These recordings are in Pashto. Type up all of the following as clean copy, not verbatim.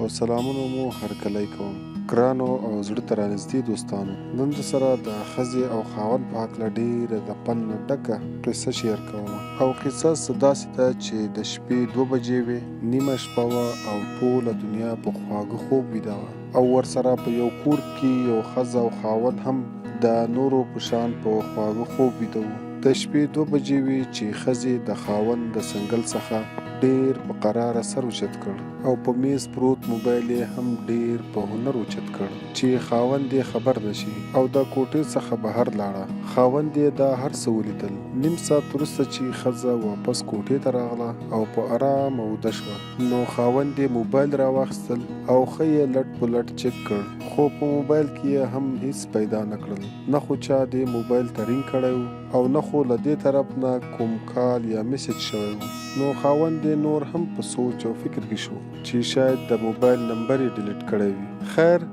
او سلامونه مو هرکلی کوم. ګرانو او زړه ته رانږدې دوستانو، نن درسره د ښځې او خاوند په هکله ډېره د پند نه ډکه قصه شیر کوم. او قصه څه داسې ده چې د شپې 2 بجې وې، نیمه شپه وه او ټوله دنیا په خواږه خوب ویده وه، او ورسره په یو کور کې یو ښځه او خاوند هم د نورو په شان په خواږه خوب ویده وو. د شپې 2 بجې وې چې ښځې د خاوند د څنګل څخه ډېر په قراره سر اوچت کړ او په میز پروت موبایل یې هم ډېر په هنر اوچت کړ چې خاوند یې خبر نشي، او د کوټې څخه بهر لاړه. خاوند یې دا هر څه ولیدل. نیم ساعت وروسته چې ښځه واپس کوټې ته راغله او په ارامه ویده شوه، نو خاوند یې موبایل راواخیستل او ښه یې لټ په لټ چک کړ، خو په موبایل کې یې هم هیڅ پیدا نه کړل. نه خو چا دې موبایل ته رینګ کړی او نه خو له دې طرف نه کوم کال یا میسج شوی و. نو خاوند یې نور هم په سوچ او فکر کې شو چې شاید د موبایل نمبر یې ډیلیټ کړی وي. خیر،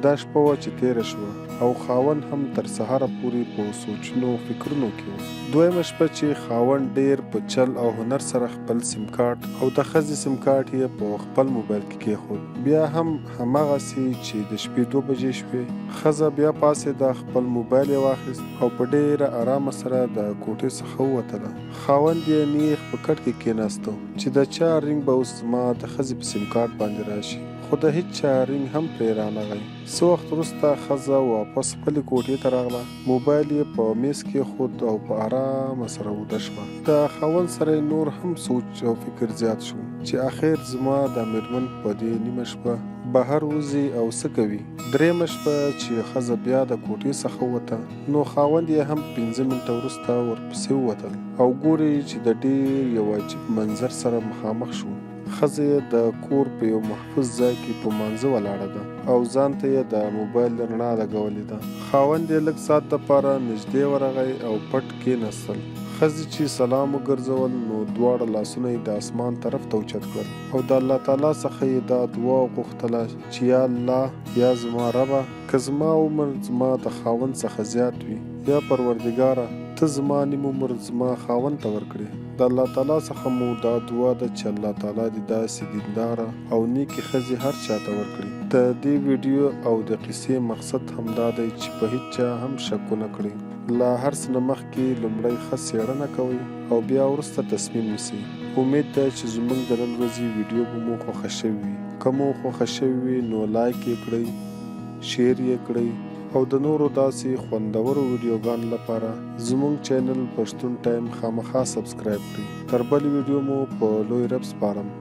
دا شپه وه چې تېره شوه او خاوند هم تر سهاره پورې په سوچونو فکرونو کې و. دویمه شپه چې خاوند ډېر په چل او هنر سره خپل سیم کارت او د ښځې سیم کارت یې په خپل موبایل کې کېښود. بیا هم هماغسې چې د شپې 2 بجې شوې، ښځه بیا پاڅېده، خپل موبایل یې واخیست او په ډېره ارامه سره د کوټې څخه ووتله. خاوند یې نیغ په کټ کې کېناسته چې د چا رینګ به اوس زما د ښځې په سیم کارت باندې راشي، خو د هیڅ چا رینګ هم پرې رانغی. څه وخت وروسته ښځه واپس خپلې کوټې ته راغله، موبایل یې په میز کېښود او په ارامه سره ویده شوه. د خاوند سره نور هم سوچ او فکر زیات شو چې آخر زما د مېرمن په دې نیمه شپه بهر وځي او څه کوي. درېیمه شپه چې ښځه بیا د کوټې څخه ووته، نو خاوند یې هم 15 منټه وروسته ورپسې ووتل او ګوري چې د ډېر یو عجیب منظر سره مخامخ شو. ښځه یې د کور په یو محفوظ ځای کې په مانځه ولاړه ده او ځان ته یې د موبایل رڼا لګولې ده. خاوند یې لږ ساعت دپاره نږدې ورغی او پټ کېناستل. ښځې چې سلام وګرځول، نو دواړه لاسونه یې د اسمان طرف ته اوچت کړل او د الله تعالی څخه یې دا دعا وغوښتله چې یا الله، یا زما ربه، که زما عمر زما د خاوند څخه زیات وي، یا پروردګاره ته زما نیم عمر زما خاوند ته ورکړې. د الله تعالی څخه مو دا دعا ده چې الله تعالی دې داسې دینداره او نیکې ښځې هر چا ته ورکړي. د دې ویډیو او د قصې مقصد همدا دی چې په هیڅ چا هم شک ونه کړئ. له هر څه نه مخکې لومړی ښه څېړنه کوئ او بیا وروسته تصمیم نیسئ. امید ده چې زموږ د نن ورځې ویډیو به مو خوښه شوې وي. که مو خوښه شوې وي نو لایک یې کړئ، شیر یې کړئ، او د نورو داسې خوندورو ویډیوګانو لپاره زموږ چینل پښتون ټایم خامخا سبسکرایب کړئ. تر بلې ویډیو مو په لوی رب سپارم.